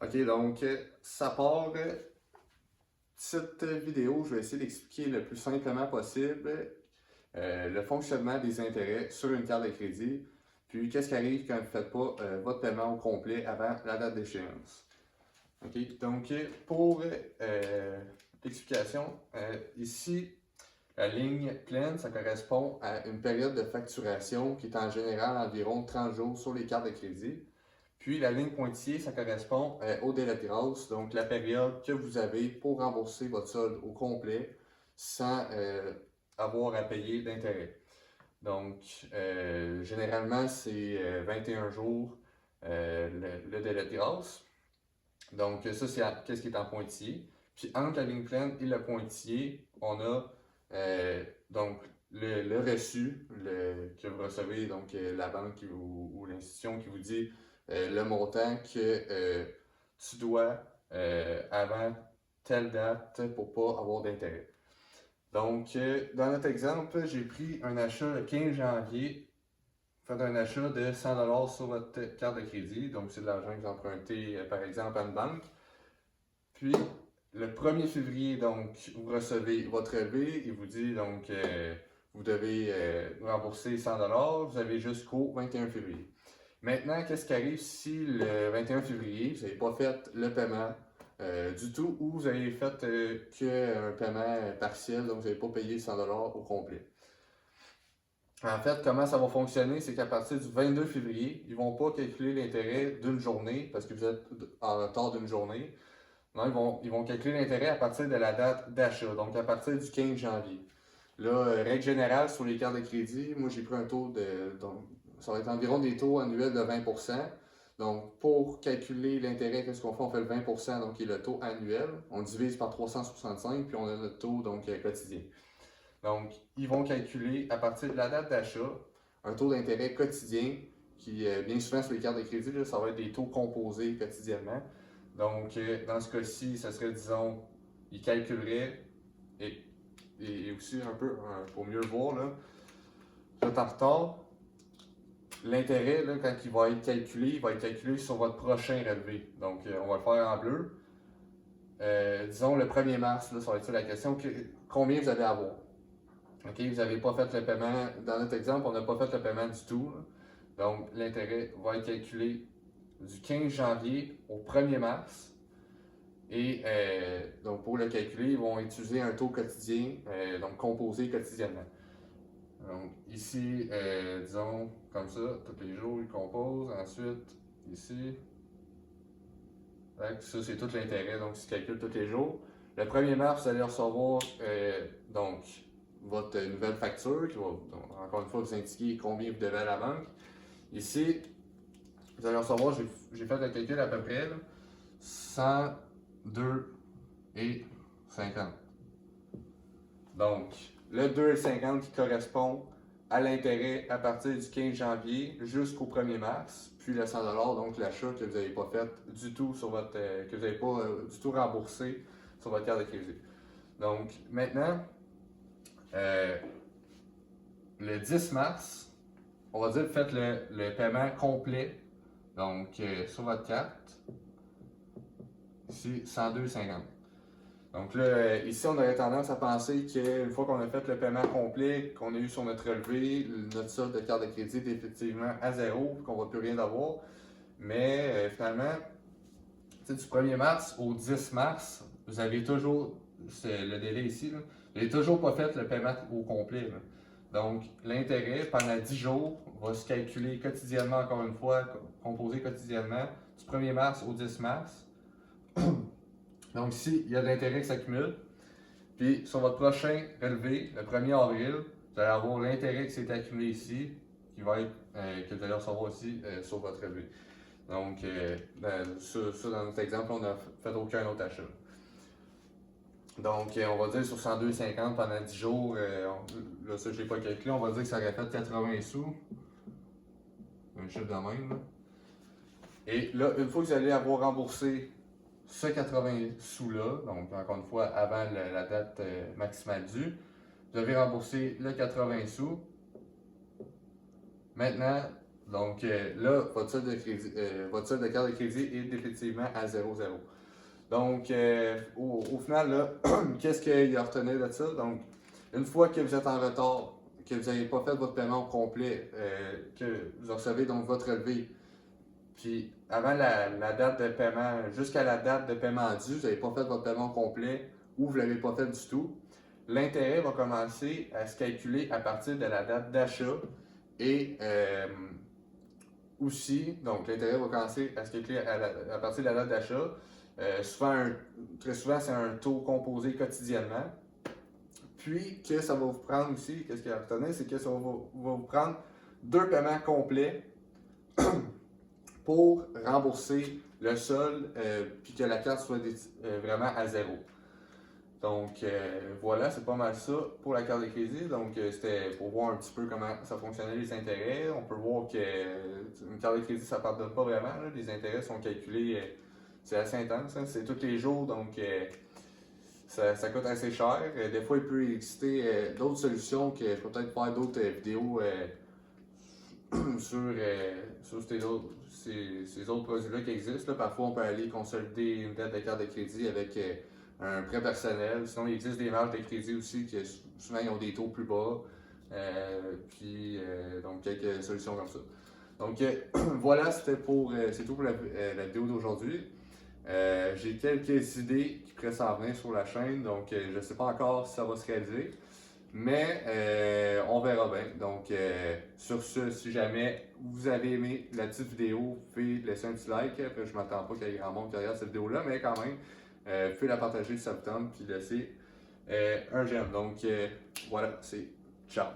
Ok, donc ça part. Cette vidéo, je vais essayer d'expliquer le plus simplement possible le fonctionnement des intérêts sur une carte de crédit, puis qu'est-ce qui arrive quand vous ne faites pas votre paiement au complet avant la date d'échéance. Ok, donc pour l'explication, ici, la ligne pleine, ça correspond à une période de facturation qui est en général environ 30 jours sur les cartes de crédit. Puis la ligne pointillée, ça correspond au délai de grâce, donc la période que vous avez pour rembourser votre solde au complet sans avoir à payer d'intérêt. Donc, généralement, c'est 21 jours le délai de grâce. Donc, ça, c'est qu'est-ce qui est en pointillé. Puis, entre la ligne pleine et le pointillé, on a donc le reçu que vous recevez, donc la banque ou l'institution qui vous dit le montant que tu dois avant telle date pour pas avoir d'intérêt. Donc, dans notre exemple, j'ai pris un achat le 15 janvier. Faites un achat de 100$ sur votre carte de crédit. Donc, c'est de l'argent que vous empruntez, par exemple, à une banque. Puis, le 1er février, donc, vous recevez votre relevé. Il vous dit, donc, vous devez rembourser 100$. Vous avez jusqu'au 21 février. Maintenant, qu'est-ce qui arrive si le 21 février, vous n'avez pas fait le paiement du tout ou vous avez fait qu'un paiement partiel, donc vous n'avez pas payé 100$ au complet? En fait, comment ça va fonctionner, c'est qu'à partir du 22 février, ils ne vont pas calculer l'intérêt d'une journée parce que vous êtes en retard d'une journée. Non, ils vont calculer l'intérêt à partir de la date d'achat, donc à partir du 15 janvier. Là, règle générale sur les cartes de crédit, moi j'ai pris un taux donc, ça va être environ des taux annuels de 20%. Donc, pour calculer l'intérêt, qu'est-ce qu'on fait? On fait le 20%, donc qui est le taux annuel. On le divise par 365, puis on a notre taux donc, quotidien. Donc, ils vont calculer à partir de la date d'achat un taux d'intérêt quotidien qui, bien souvent sur les cartes de crédit, là, ça va être des taux composés quotidiennement. Donc, dans ce cas-ci, ça serait, disons, ils calculeraient, et aussi un peu, pour mieux le voir, là, vous êtes en retard, l'intérêt, là, quand il va être calculé sur votre prochain relevé. Donc, on va le faire en bleu. Disons le 1er mars, là, ça va être ça la question, combien vous allez avoir? OK, vous n'avez pas fait le paiement, dans notre exemple, on n'a pas fait le paiement du tout. Là. Donc, l'intérêt va être calculé du 15 janvier au 1er mars. Et donc, pour le calculer, ils vont utiliser un taux quotidien, donc composé quotidiennement. Donc, ici, disons, comme ça, tous les jours, ils composent. Ensuite, ici, ça, c'est tout l'intérêt, donc, ils calculent tous les jours. Le 1er mars, vous allez recevoir, donc, votre nouvelle facture qui va, donc, encore une fois, vous indiquer combien vous devez à la banque. Ici, vous allez recevoir, j'ai fait le calcul à peu près, là, 102,50. Donc, le 2,50 qui correspond à l'intérêt à partir du 15 janvier jusqu'au 1er mars, puis le 100$, donc l'achat que vous n'avez pas fait du tout sur votre, que vous n'avez pas du tout remboursé sur votre carte de crédit. Donc, maintenant, le 10 mars, on va dire que vous faites le paiement complet, donc sur votre carte, ici 102,50. Donc là, ici, on aurait tendance à penser qu'une fois qu'on a fait le paiement complet, qu'on a eu sur notre relevé, notre solde de carte de crédit est effectivement à zéro, qu'on ne va plus rien avoir. Mais finalement, du 1er mars au 10 mars, vous avez toujours, c'est le délai ici, là, vous n'avez toujours pas fait le paiement au complet. Là. Donc, l'intérêt pendant 10 jours va se calculer quotidiennement, encore une fois, composé quotidiennement, du 1er mars au 10 mars. Donc ici, il y a de l'intérêt qui s'accumule. Puis sur votre prochain relevé, le 1er avril, vous allez avoir l'intérêt qui s'est accumulé ici, qui va être, que vous allez recevoir aussi sur votre relevé. Donc, dans notre exemple, on n'a fait aucun autre achat. Donc, on va dire sur 102,50 pendant 10 jours, là, ça, je n'ai pas calculé, on va dire que ça aurait fait 80 sous. Un chiffre de même. Là. Et là, une fois que vous allez avoir remboursé ce 80 sous-là, donc encore une fois avant la date maximale due, vous avez remboursé le 80 sous. Maintenant, Donc là, votre solde de carte de crédit est définitivement à 0,0. Donc, au final, là, qu'est-ce qu'il y a à retenir de ça? Donc, une fois que vous êtes en retard, que vous n'avez pas fait votre paiement au complet, que vous recevez donc votre relevé, puis avant la date de paiement, jusqu'à la date de paiement due, vous n'avez pas fait votre paiement au complet ou vous ne l'avez pas fait du tout, l'intérêt va commencer à se calculer à partir de la date d'achat et aussi, donc l'intérêt va commencer à se calculer à partir de la date d'achat. Très souvent, c'est un taux composé quotidiennement. Puis, que ça va vous prendre aussi, qu'est-ce qu'il y a à retenir, c'est que ça va vous prendre 2 paiements complets pour rembourser le solde, puis que la carte soit vraiment à 0. Donc voilà, c'est pas mal ça pour la carte de crédit. Donc c'était pour voir un petit peu comment ça fonctionnait les intérêts. On peut voir que une carte de crédit, ça ne pardonne pas vraiment. Là. Les intérêts sont calculés, c'est assez intense. Hein. C'est tous les jours, donc ça coûte assez cher. Des fois, il peut exister d'autres solutions que je peux peut-être faire d'autres vidéos sur ces autres produits-là qui existent. Là. Parfois, on peut aller consolider une dette de carte de crédit avec un prêt personnel. Sinon, il existe des marges de crédit aussi qui souvent ils ont des taux plus bas. Donc, quelques solutions comme ça. Donc, voilà, c'est tout pour la vidéo d'aujourd'hui. J'ai quelques idées qui pourraient s'en venir sur la chaîne, donc je ne sais pas encore si ça va se réaliser. Mais on verra bien. Donc, sur ce, si jamais vous avez aimé la petite vidéo, vous pouvez laisser un petit like. Après, je ne m'attends pas qu'il y ait grand monde qui regarde cette vidéo-là, mais quand même, vous pouvez la partager si ça vous tente, puis laisser un j'aime. Donc, voilà, c'est ciao.